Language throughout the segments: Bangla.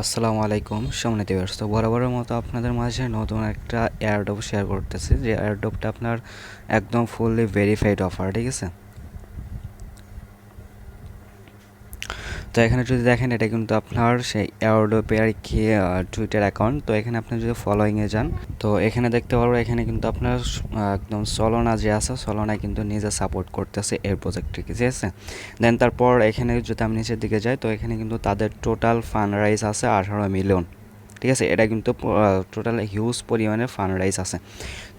আসসালামু আলাইকুম সম্মানিত ভিউয়ার্স। তো বরাবরের মতো আপনাদের মাঝে নতুন একটা এয়ারড্রপ শেয়ার করতেছি, যে এয়ারড্রপটা আপনার একদম ফুললি ভেরিফাইড অফার, ঠিক আছে। তো এখানে যদি দেখেন, এটা কিন্তু আপনার সেই এয়ারড্রপের আর কি টুইটার অ্যাকাউন্ট। তো এখানে আপনি যদি ফলোয়িংয়ে যান, তো এখানে দেখতে পারবো এখানে কিন্তু আপনার একদম সলোনা যে আছে, সলোনা কিন্তু নিজে সাপোর্ট করতেছে এই প্রজেক্টটিকে, ঠিক আছে। দেন তারপর এখানে যদি আমি নিচের দিকে যাই, তো এখানে কিন্তু তাদের টোটাল ফান্ড রাইজ আছে 18 মিলিয়ন, ঠিক আছে। এটা কিন্তু টোটাল হিউজ পরিমাণে ফান্ড রাইজ আছে।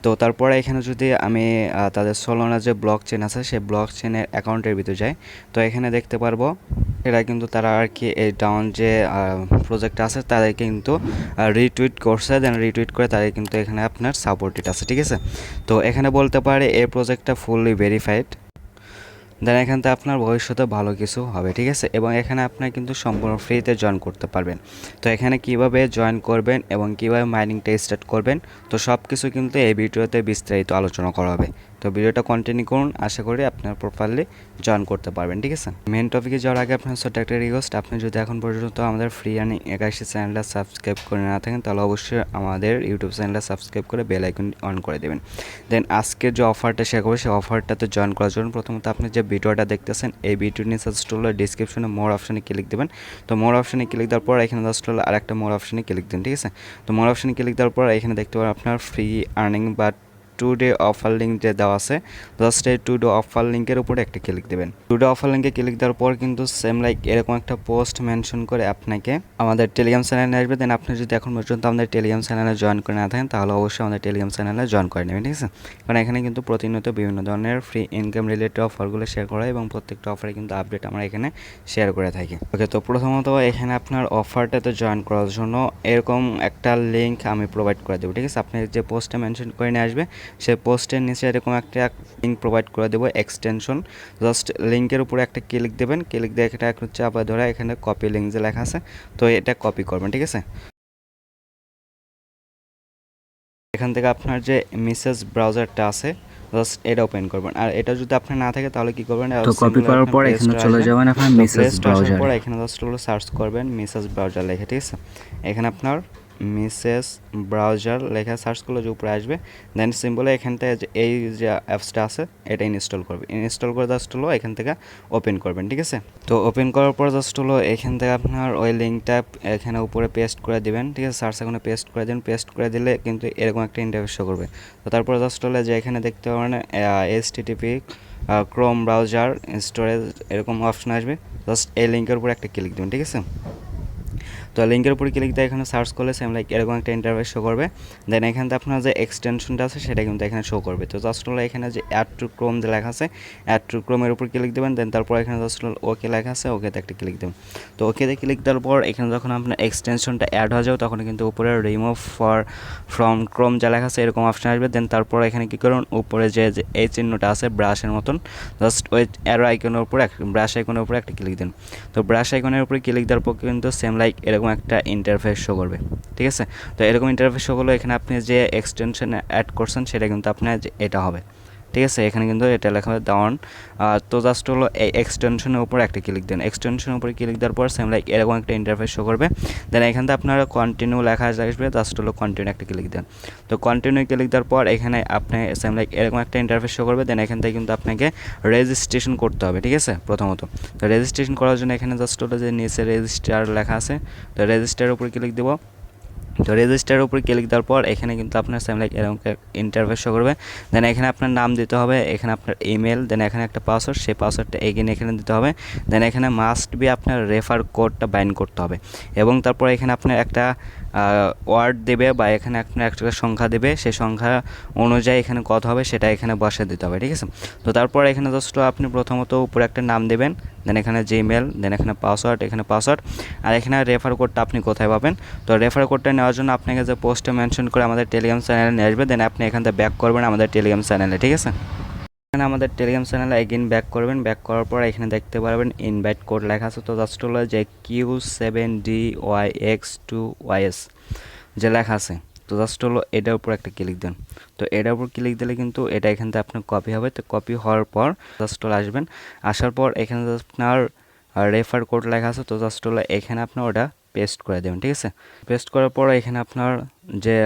তো তারপরে এখানে যদি আমি তাদের সোলোনা যে ব্লক চেন আছে, সেই ব্লক চেনের অ্যাকাউন্টের ভিতরে যাই, তো এখানে দেখতে পারবো এরা কিন্তু তারা আর কি এই ডাউন যে প্রজেক্ট আছে তাদের কিন্তু রিটুইট করছে। দেন রিটুইট করে তাদের কিন্তু এখানে আপনার সাপোর্টেড আছে, ঠিক আছে। তো এখানে বলতে পারে এই প্রজেক্টটা ফুললি ভেরিফাইড। দেন এখান থেকে আপনার ভবিষ্যতে ভালো কিছু হবে, ঠিক আছে। এবং এখানে আপনার কিন্তু সম্পূর্ণ ফ্রিতে জয়েন করতে পারবেন। তো এখানে কিভাবে জয়েন করবেন এবং কিভাবে মাইনিংটা স্টার্ট করবেন, তো সব কিছু কিন্তু এই ভিডিওতে বিস্তারিত আলোচনা করা হবে। তো ভিডিওটা কন্টিনিউ করুন, আশা করি আপনার প্রপারলি জয়েন করতে পারবেন, ঠিক আছে। মেন টপিকে যাওয়ার আগে আপনার ছোট্ট একটা রিকোয়েস্ট, আপনি যদি এখন পর্যন্ত আমাদের ফ্রি আর্নিং 81 চ্যানেলটা সাবস্ক্রাইব করে না থাকেন, তাহলে অবশ্যই আমাদের ইউটিউব চ্যানেলটা সাবস্ক্রাইব করে বেল আইকন অন করে দেবেন। দেন আজকের যে অফারটা শেয়ার করবো, সেই অফারটাতে জয়েন করার জন্য প্রথমত আপনি যে ভিডিওটা দেখতেছেন, এই ভিডিওর নিচে জাস্ট হলো ডিসক্রিপশনে মোর অপশানে ক্লিক দেবেন। তো মোর অপশানে ক্লিক দেওয়ার পর এখানে জাস্ট হলো আরেকটা মোর অপশানে ক্লিক দিন, ঠিক আছে। তো মোর অপশানে ক্লিক দেওয়ার পর এখানে দেখতে পারেন আপনার ফ্রি আর্নিং বা 2 ডে অফার লিঙ্ক যে দেওয়া আছে, জাস্ট এই 2 ডে অফার লিঙ্কের উপরে একটা ক্লিক দেবেন। 2 ডে অফার লিঙ্কে ক্লিক দেওয়ার পর কিন্তু সেম লাইক এরকম একটা পোস্ট মেনশন করে আপনাকে আমাদের টেলিগ্রাম চ্যানেলে আসবে। দেন আপনি যদি এখন পর্যন্ত আমাদের টেলিগ্রাম চ্যানেলে জয়েন করে না থাকেন, তাহলে অবশ্যই আমাদের টেলিগ্রাম চ্যানেলে জয়েন করে নেবেন, ঠিক আছে। কারণ এখানে কিন্তু প্রতিনিয়ত বিভিন্ন ধরনের ফ্রি ইনকাম রিলেটেড অফারগুলো শেয়ার করা হয় এবং প্রত্যেকটা অফারে কিন্তু আপডেট আমরা এখানে শেয়ার করে থাকি। ওকে, তো প্রথমত এখানে আপনার অফারটাতে জয়েন করার জন্য এরকম একটা লিঙ্ক আমি প্রোভাইড করে দেবো, ঠিক আছে। আপনি যে পোস্টে মেনশন করে নিয়ে আসবে, সেই পোস্টের নিচে এরকম একটা লিঙ্ক প্রোভাইড করে দেবো, এক্সটেনশন। জাস্ট লিঙ্কের উপরে একটা ক্লিক দেবেন, ক্লিক দিয়ে এটা একটা চাপা ধরে এখানে কপি লিঙ্ক যে লেখা আছে, তো এটা কপি করবেন, ঠিক আছে। এখান থেকে আপনার যে মেসেজ ব্রাউজারটা আছে, জাস্ট এটা ওপেন করবেন। আর এটা যদি আপনার না থাকে তাহলে কি করবেন, তো কপি করার পর এখানে চলে যাবেন আপনার তো প্লে মেসেজ স্টোর আসার পর ব্রাউজারে। এখানে জাস্ট হলো সার্চ করবেন মেসেজ ব্রাউজার লেখা, ঠিক আছে। এখানে আপনার মেসেজ ব্রাউজার লেখা সার্চ করলে যে উপরে আসবে, দেন সিম্বলে এখানটায় যে এই যে অ্যাপসটা আছে এটা ইনস্টল করবে। ইনস্টল করে জাস্ট হলো এখান থেকে ওপেন করবেন, ঠিক আছে। তো ওপেন করার পর জাস্ট হলো এখান থেকে আপনার ওই লিঙ্কটা এখানে উপরে পেস্ট করে দেবেন, ঠিক আছে। সার্চ এখানে পেস্ট করে দেন, পেস্ট করে দিলে কিন্তু এরকম একটা ইন্টারফেস শো করবে। তো তারপর জাস্ট হলো যে এখানে দেখতে পাবেন HTTP ক্রোম ব্রাউজার স্টোরেজ এরকম অপশন আসবে, জাস্ট এই লিঙ্কের উপর একটা ক্লিক দেবেন, ঠিক আছে। তো লিঙ্কের উপরে ক্লিক দিয়ে এখানে সার্চ করলে সেম লাইক এরকম একটা ইন্টারফেস শো করবে। দেন এখানে আপনার যে এক্সটেনশনটা আছে সেটা কিন্তু এখানে শো করবে। তো জাস্ট হলো এখানে যে অ্যাড টু ক্রোম যে লেখা আছে, অ্যাড টু ক্রোমের উপর ক্লিক দেবেন। দেন তারপর এখানে জাস্ট হলো ওকে লেখা আছে, ওকেতে একটা ক্লিক দেবেন। তো ওকেতে ক্লিক দেওয়ার পর এখানে যখন আপনার এক্সটেনশনটা অ্যাড হয়ে যাবে, তখন কিন্তু উপরে রিমুভ ফ্রম ক্রোম যা লেখা আছে এরকম অপশন আসবে। দেন তারপর এখানে কী করুন, উপরে যে এই চিহ্নটা আছে ব্রাশের মতন, জাস্ট ওই অ্যারো আইকনের উপর ব্রাশ আইকনের উপরে একটা ক্লিক দিন। তো ব্রাশ আইকনের উপরে ক্লিক দেওয়ার পর কিন্তু সেম লাইক এরকম একটা ইন্টারফেস শো করবে, ঠিক আছে। তো এরকম ইন্টারফেস শো করলে এখানে আপনি যে এক্সটেনশন অ্যাড করছেন সেটা কিন্তু আপনার এটা হবে, ঠিক আছে। এখানে কিন্তু এটা লেখা হবে ডাউন। তো জাস্ট হলো এই এক্সটেনশনের উপর একটা ক্লিক দেন। এক্সটেনশনের উপরে ক্লিক দেওয়ার পর সেম লাইক এরকম একটা ইন্টারফেস শো করবে। দেন এখান থেকে আপনারা কন্টিনিউ লেখা আসবে, জাস্ট হলো কন্টিনিউ একটা ক্লিক দেন। তো কন্টিনিউ ক্লিক দেওয়ার পর এখানে আপনি সেম লাইক এরকম একটা ইন্টারফেস শো করবে। দেন এখান থেকে কিন্তু আপনাকে রেজিস্ট্রেশন করতে হবে, ঠিক আছে, প্রথমত। তো রেজিস্ট্রেশন করার জন্য এখানে জাস্ট হলো যে নিচে রেজিস্টার লেখা আছে, তো রেজিস্টারের উপর ক্লিক দেবো। তো রেজিস্টারের উপর ক্লিক দেওয়ার পর এখানে কিন্তু আপনার সেম লাইক এরকম ইন্টারফেস শো করবে। দেন এখানে আপনার নাম দিতে হবে, এখানে আপনার ইমেল, দেন এখানে একটা পাসওয়ার্ড, সেই পাসওয়ার্ডটা এগেন এখানে দিতে হবে। দেন এখানে মাস্ট বি আপনার রেফার কোডটা বাইন্ড করতে হবে। এবং তারপর এখানে আপনার একটা ওয়ার্ড দেবে বা এখানে আপনার একটা সংখ্যা দেবে, সেই সংখ্যা অনুযায়ী এখানে কত হবে সেটা এখানে বসে দিতে হবে, ঠিক আছে। তো তারপর এখানে জাস্ট আপনি প্রথমত উপরে একটা নাম দেবেন, দেন এখানে জিমেল, দেন এখানে পাসওয়ার্ড, এখানে পাসওয়ার্ড, আর এখানে রেফার কোডটা আপনি কোথায় পাবেন। তো রেফার কোডটা নেওয়ার জন্য আপনাকে যে পোস্টে মেনশন করে আমাদের টেলিগ্রাম চ্যানেলে নিয়ে আসবে, দেন আপনি এখান থেকে ব্যাক করবেন আমাদের টেলিগ্রাম চ্যানেলে, ঠিক আছে। এখানে আমাদের টেলিগ্রাম চ্যানেলে এগেইন ব্যাক করবেন, ব্যাক করার পর এখানে দেখতে পারবেন ইনভাইট কোড লেখা আছে। তো জাস্ট হলো যে Q7DYX2YS যে লেখা আছে, তো জাস্ট হলো এটার উপর একটা ক্লিক দেন। তো এটার উপর ক্লিক দিলে কিন্তু এটা এখান থেকে আপনার কপি হবে। তো কপি হওয়ার পর জাস্ট হলো আসবেন, আসার পর এখানে আপনার রেফার কোড লেখা আছে, তো জাস্ট হলো এখানে আপনার ওটা পেস্ট করে দেবেন, ঠিক আছে। পেস্ট করার পর এখানে আপনার যে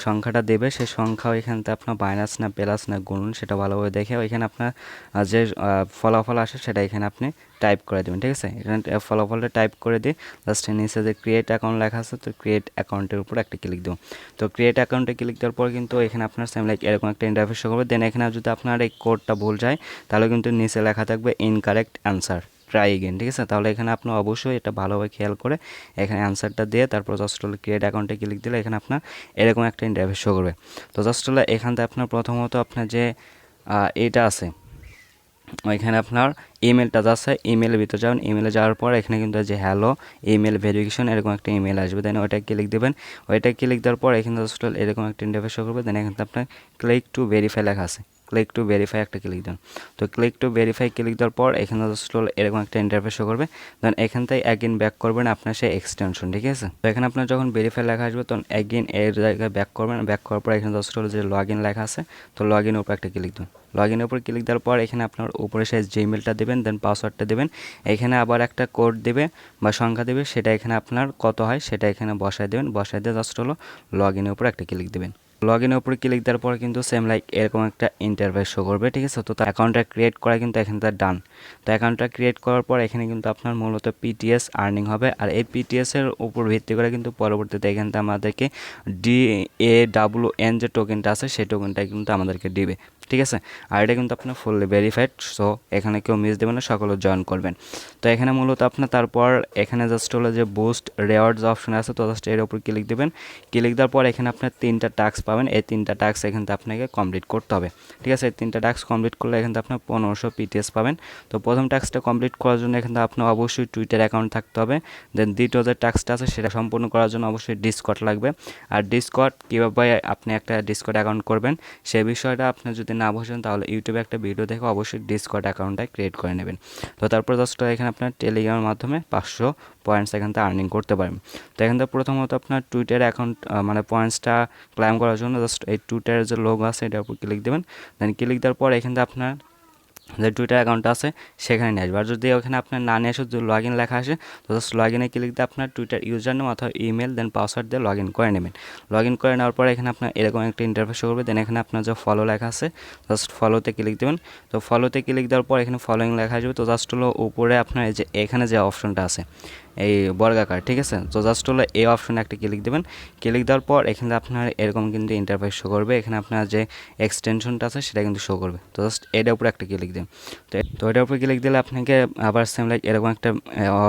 সংখ্যাটা দেবে সেই সংখ্যাও এখানতে আপনার মাইনাস না প্লাস না গুণন সেটা ভালোভাবে দেখে এখানে আপনার যে ফলাফল আসে সেটা এখানে আপনি টাইপ করে দেবেন, ঠিক আছে। এখানে ফলাফলটা টাইপ করে দিয়ে জাস্ট নিচে যে ক্রিয়েট অ্যাকাউন্ট লেখা আছে তো ক্রিয়েট অ্যাকাউন্টের উপর একটা ক্লিক দেবো। তো ক্রিয়েট অ্যাকাউন্টে ক্লিক দেওয়ার পর কিন্তু এখানে আপনার সেম লাইক এরকম একটা ইন্টারফেস শো করবে। দেন এখানে যদি আপনার এই কোডটা ভুল যায় তাহলে কিন্তু নিচে লেখা থাকবে ইনকারেক্ট অ্যান্সার, ট্রাই এগেন, ঠিক আছে। তাহলে এখানে আপনি অবশ্যই এটা ভালোভাবে খেয়াল করে এখানে অ্যান্সারটা দিয়ে তারপর জাস্ট হলো ক্রিয়েট অ্যাকাউন্টে ক্লিক দিলে এখানে আপনার এরকম একটা ইন্টারফেস শো করবে। তো জাস্ট হলো এখান থেকে আপনার প্রথমত আপনার যে এইটা আছে ওইখানে আপনার ইমেলটা যাচ্ছে, ইমেলের ভিতরে যাবেন। ইমেলে যাওয়ার পর এখানে কিন্তু যে হ্যালো ইমেল ভেরিফিকেশন এরকম একটা ইমেল আসবে, দেন ওইটা ক্লিক দেবেন। ওইটা ক্লিক দেওয়ার পর এখানে জাস্ট এরকম একটা ইন্টারফেস শো করবে। দেন এখানে আপনার ক্লিক টু ভেরিফাই লেখা আছে, ক্লিক টু ভেরিফাই একটা ক্লিক দেন। তো ক্লিক টু ভেরিফাই ক্লিক দেওয়ার পর এখানে জাস্ট এরকম একটা ইন্টারফেস শো করবে। দেন এখান থেকে অ্যাগেন ব্যাক করবেন আপনার সেই এক্সটেনশন, ঠিক আছে। তো এখানে আপনার যখন ভেরিফাই লেখা আসবে তখন অ্যাগেন এর জায়গায় ব্যাক করবেন। ব্যাক করার পর এখানে জাস্ট যে লগ ইন লেখা আছে তো লগ ইনের উপর একটা ক্লিক দেন। লগ ইনের উপর ক্লিক দেওয়ার পর এখানে আপনার উপরে সেই জিমেলটা দেবেন, দেন পাসওয়ার্ডটা দেবেন। এখানে আবার একটা কোড দেবে বা সংখ্যা দেবে, সেটা এখানে আপনার কত হয় সেটা এখানে বসায় দেবেন। বসায় দিয়ে জাস্ট লগ ইনের উপর একটা ক্লিক দেবেন। লগ ইনের উপরে ক্লিক দেওয়ার পর কিন্তু সেম লাইক এরকম একটা ইন্টারফেস শো করবে, ঠিক আছে। তো তার অ্যাকাউন্টটা ক্রিয়েট করা কিন্তু এখানে তার ডান। তো অ্যাকাউন্টটা ক্রিয়েট করার পর এখানে কিন্তু আপনার মূলত পিটিএস আর্নিং হবে। আর এই পিটিএসের উপর ভিত্তি করে কিন্তু পরবর্তীতে এখান থেকে আমাদেরকে DAWN যে টোকেনটা আছে সেই টোকেনটা কিন্তু আমাদেরকে দিবে, ঠিক আছে। আর এটা কিন্তু আপনার ফুললি ভেরিফাইড, সো এখানে কেউ মিস দেবেন না, সকলে জয়েন করবেন। তো এখানে মূলত আপনার তারপর এখানে জাস্ট হলো যে বুস্ট রেওয়ার্ডস অপশন আছে তো জাস্ট এর উপর ক্লিক দেবেন। ক্লিক দেওয়ার পর এখানে আপনার 3টা টাস্ক পাবেন। এই 3টা টাস্ক এখান থেকে আপনাকে কমপ্লিট করতে হবে, ঠিক আছে। এই 3টা টাস্ক কমপ্লিট করলে এখান থেকে আপনার 1500 পিটিএস পাবেন। তো প্রথম টাস্কটা কমপ্লিট করার জন্য এখান থেকে আপনার অবশ্যই টুইটার অ্যাকাউন্ট থাকতে হবে। দেন দ্বিতীয় যে টাস্কটা আছে সেটা সম্পূর্ণ করার জন্য অবশ্যই ডিসকর্ড লাগবে। আর ডিসকর্ড কীভাবে আপনি একটা ডিসকর্ড অ্যাকাউন্ট করবেন সেই বিষয়টা আপনি যদি না বোঝেন তাহলে ইউটিউবে একটা ভিডিও দেখে অবশ্যই ডিসকর্ড অ্যাকাউন্টটা ক্রিয়েট করে নেবেন। তো তারপর জাস্ট এখানে আপনার টেলিগ্রামের মাধ্যমে 500 পয়েন্টস এখান থেকে আর্নিং করতে পারেন। তো এখান থেকে প্রথমত আপনার টুইটার অ্যাকাউন্ট মানে পয়েন্টসটা ক্লাইম করার জন্য জাস্ট এই টুইটারের যে লোগো আছে এটার উপর ক্লিক দেবেন। দেন ক্লিক দেওয়ার পর এখান থেকে আপনার যে টুইটার অ্যাকাউন্ট আছে সেখানে নিয়ে আসবে। আর যদি ওখানে আপনার না নিয়ে আসে, যদি লগ ইন লেখা আসে তো জাস্ট লগ ইনে ক্লিক দিয়ে আপনার টুইটার ইউজার নেম অথবা ইমেল দেন পাসওয়ার্ড দিয়ে লগ ইন করে নেবেন। লগ ইন করে নেওয়ার পরে এখানে আপনার এরকম একটা ইন্টারফেস শো করবে। দেন এখানে আপনার যে ফলো লেখা আছে জাস্ট ফলোতে ক্লিক দেবেন। তো ফলোতে ক্লিক দেওয়ার পর এখানে ফলোইং লেখা আসবে। তো জাস্ট হলো উপরে আপনার এই যে এখানে যে অপশনটা আছে এই বর্গাকার, ঠিক আছে। তো জাস্ট হলো এই অপশনে একটা ক্লিক দেবেন। ক্লিক দেওয়ার পর এখানে আপনার এরকম কিন্তু ইন্টারফেস শো করবে। এখানে আপনার যে এক্সটেনশনটা আছে সেটা কিন্তু শো করবে। তো জাস্ট এটার উপরে একটা ক্লিক দেন। তো এটার উপরে ক্লিক দিলে আপনাকে আবার সেম লাইক এরকম একটা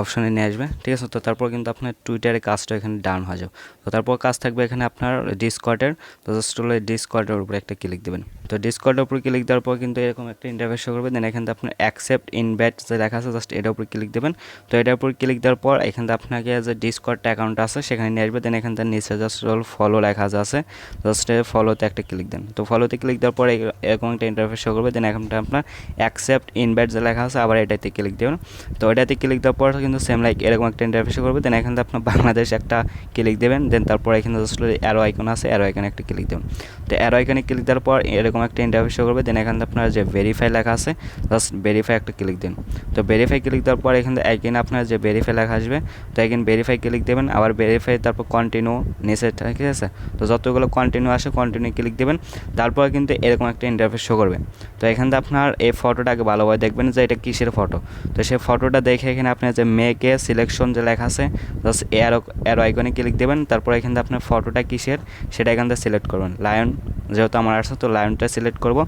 অপশনে নিয়ে আসবে, ঠিক আছে। তো তারপর কিন্তু আপনার টুইটারের কাজটা এখানে ডান হয়ে যাবে। তো তারপর কাজ থাকবে এখানে আপনার ডিসকর্ডের। তো জাস্ট হলো ডিসকর্ডের উপরে একটা ক্লিক দেবেন। তো ডিসকর্ডের উপরে ক্লিক দেওয়ার পর কিন্তু এরকম একটা ইন্টারফেস শো করবে। দেন এখানে আপনার অ্যাকসেপ্ট ইনভাইট যে লেখা আছে জাস্ট এটার উপরে ক্লিক দেবেন। তো এটার উপর ক্লিক দেওয়ার পর এখানে আপনাকে যে ডিসকর্ড অ্যাকাউন্ট আছে সেখানে নিয়ে আসবে। দেন এখান থেকে নিচে জাস্ট ফলো লেখা আছে জাস্ট ফলোতে একটা ক্লিক দেন। তো ফলোতে ক্লিক দেওয়ার পর এরকম একটা ইন্টারফেস শো করবে। দেন এখানটা আপনার অ্যাকসেপ্ট ইনভাইট যে লেখা আছে আবার এটাতে ক্লিক দেবেন। তো এটাতে ক্লিক দেওয়ার পর কিন্তু সেম লাইক এরকম একটা ইন্টারফেস শো করবে। দেন এখান থেকে আপনার বাংলাদেশ একটা ক্লিক দেবেন। দেন তারপর এখানে জাস্ট অ্যারো আইকন আছে, অ্যারো আইকনে একটা ক্লিক দেবেন। তো অ্যারো আইকনে ক্লিক দেওয়ার পর এরকম একটা ইন্টারফেস শো করবে। দেন এখান থেকে আপনার যে ভেরিফাই লেখা আছে জাস্ট ভেরিফাই একটা ক্লিক দেন। তো ভেরিফাই ক্লিক দেওয়ার পর এখানে এগেন আপনার যে ভেরিফাই লেখা আসবে তো এগেন ভেরিফাই ক্লিক দেবেন। আবার ভেরিফাই তারপর কন্টিনিউ নিচে, ঠিক আছে। তো যতগুলো কন্টিনিউ আসে কন্টিনিউ ক্লিক দেবেন। তারপর কিন্তু এরকম একটা ইন্টারফেস শো করবে। তো এখান থেকে আপনার এই ফটোটাকে ভালোভাবে দেখবেন যে এটা কিসের ফটো। তো সেই ফটোটা দেখে এখানে আপনার যে মেকে সিলেকশন যে লেখা আছে জাস্ট অ্যারো আইকনে ক্লিক দেবেন। তারপর এখান থেকে আপনার ফটোটা কিসের সেটা এখান থেকে সিলেক্ট করবেন। লায়ন যেহেতু আমার আসছে তো লায়নটা সিলেক্ট করব।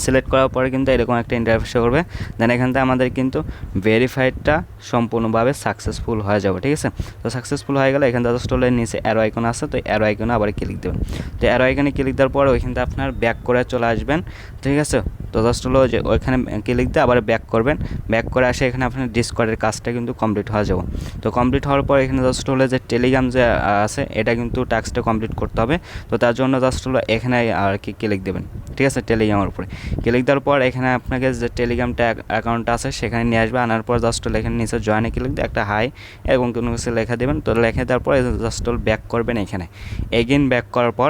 সিলেক্ট করার পরে কিন্তু এরকম একটা ইন্টারফেস শো করবে। দেন এখান থেকে আমাদের কিন্তু ভেরিফাইডটা সম্পূর্ণভাবে সাকসেসফুল হয়ে যাবে, ঠিক আছে। তো সাকসেসফুল হয়ে গেলে এখান থেকে জাস্ট হলে নিচে অ্যারো আইকন আছে তো অ্যারো আইকনে আবার ক্লিক দেবেন। তো অ্যারো আইকনে ক্লিক দেওয়ার পরে ওইখান থেকে আপনার ব্যাক করে চলে আসবেন, ঠিক আছে। তো জাস্ট হলো যে ওইখানে ক্লিক দিয়ে আবার ব্যাক করবেন। ব্যাক করে আসে এখানে আপনার ডিসকর্ডের কাজটা কিন্তু কমপ্লিট হয়ে যাবে। তো কমপ্লিট হওয়ার পর এখানে জাস্ট হলো যে টেলিগ্রাম যে আছে এটা কিন্তু টাস্কটা কমপ্লিট করতে হবে। তো তার জন্য জাস্ট হলো এখানে আর কি ক্লিক দেবেন, ঠিক আছে, টেলিগ্রামের উপরে। ক্লিক দেওয়ার পর এখানে আপনাকে যে টেলিগ্রামটা অ্যাকাউন্টটা আছে সেখানে নিয়ে আসবে, আনার পর জাস্ট এখানে নিচে জয়েনে ক্লিক দিয়ে একটা হাই এবং কোনো কিছু লেখা দেবেন। তো লেখা দেওয়ার পর জাস্ট ব্যাক করবেন, এখানে এগেইন ব্যাক করার পর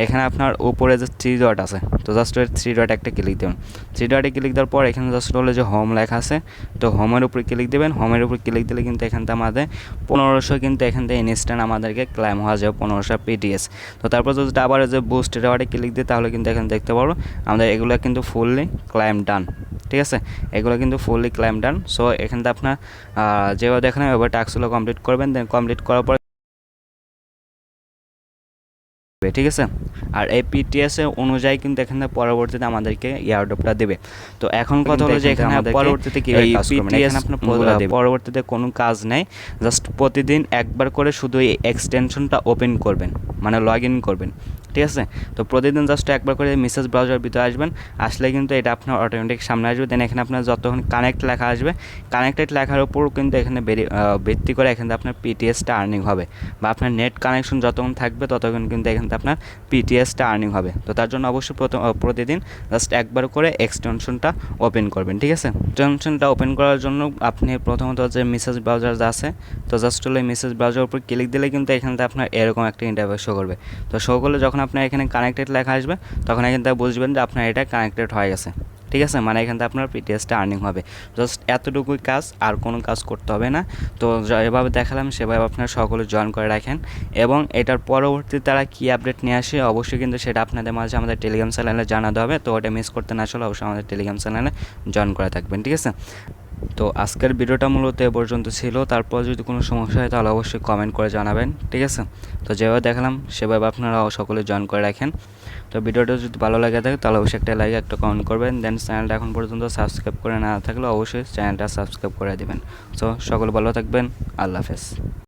এখানে আপনার উপরে যে 3 ডট আছে, তো জাস্ট ওই 3 ডট একটা ক্লিক দেবেন। 3 ডটে ক্লিক দেওয়ার পর এখানে জাস্ট হলো যে হোম লেখা আছে, তো হোমের উপরে ক্লিক দেবেন। হোমের উপর ক্লিক দিলে কিন্তু এখান থেকে আমাদের 1500 কিন্তু এখান থেকে ইনস্ট্যান্ট আমাদেরকে ক্লাইম হওয়া যাবে 1500 পিটিএস। তো তারপর যদি আবার যে বুস্ট রেওয়ার্ডে ক্লিক দিই তাহলে কিন্তু এখানে দেখতে পারো আমাদের এগুলো কিন্তু ফুললি ক্লাইম ডান, ঠিক আছে, এগুলো কিন্তু ফুললি ক্লাইম ডান। সো এখান থেকে আপনার যেভাবে দেখেন এবার টাস্কগুলো কমপ্লিট করবেন, দেন কমপ্লিট করার পর ঠিক আছে। আর এই পিটিএস এর অনুযায়ী কিন্তু এখানে পরবর্তীতে আমাদেরকে এয়ারড্রপটা দেবে। তো এখন কথা হলো যে এখানে পরবর্তীতে কিভাবে কাজ করবেন, এখানে আপনার পরবর্তীতে কোনো কাজ নেই, জাস্ট প্রতিদিন একবার করে শুধু এই এক্সটেনশনটা ওপেন করবেন, মানে লগ ইন করবেন, ঠিক আছে। তো প্রতিদিন জাস্ট একবার করে মেসেজ ব্রাউজার ভিতরে আসবেন, আসলে কিন্তু এটা আপনার অটোমেটিক সামনে আসবে। দেন এখানে আপনার যতক্ষণ কানেক্ট লেখা আসবে, কানেক্টেড লেখার উপর কিন্তু এখানে ভিত্তি করে এখানে আপনার পিটিএসটা আর্নিং হবে, বা আপনার নেট কানেকশন যতক্ষণ থাকবে ততক্ষণ কিন্তু এখানে আপনার পিটিএসটা আর্নিং হবে। তো তার জন্য অবশ্যই প্রতিদিন জাস্ট একবার করে এক্সটেনশনটা ওপেন করবেন, ঠিক আছে। এক্সটেনশনটা ওপেন করার জন্য আপনি প্রথমত যে মেসেজ ব্রাউজার আছে, তো জাস্ট হলো মেসেজ ব্রাউজার উপর ক্লিক দিলে কিন্তু এখানে আপনার এরকম একটা ইন্টারফেস শো করবে। তো শো করলে যখন আপনার এখানে কানেক্টেড লেখা আসবে তখন এখান থেকে বুঝবেন যে আপনার এটা কানেক্টেড হয়ে গেছে, ঠিক আছে, মানে এখান থেকে আপনার পিটিএসটা আর্নিং হবে। জাস্ট এতটুকুই কাজ, আর কোনো কাজ করতে হবে না। তো এভাবে দেখালাম, সেভাবে আপনারা সকলে জয়েন করে রাখেন, এবং এটার পরবর্তী তারা কী আপডেট নিয়ে আসে অবশ্যই কিন্তু সেটা আপনাদের মাঝে আমাদের টেলিগ্রাম চ্যানেলে জানাতে হবে। তো ওটা মিস করতে না আসলে অবশ্যই আমাদের টেলিগ্রাম চ্যানেলে জয়েন করে থাকবেন, ঠিক আছে। তো আজকের ভিডিওটা মূলত এ পর্যন্ত ছিল, তারপর যদি কোনো সমস্যা হয় তাহলে অবশ্যই কমেন্ট করে জানাবেন, ঠিক আছে। তো যেভাবে দেখালাম সেভাবে আপনারা সকলে জয়েন করে রাখেন। তো ভিডিওটা যদি ভালো লাগে থাকে তাহলে অবশ্যই একটা লাইক, একটা কমেন্ট করবেন। দেন চ্যানেলটা এখন পর্যন্ত সাবস্ক্রাইব করে না থাকলে অবশ্যই চ্যানেলটা সাবস্ক্রাইব করে দেবেন। সো সকলে ভালো থাকবেন, আল্লাহ হাফেজ।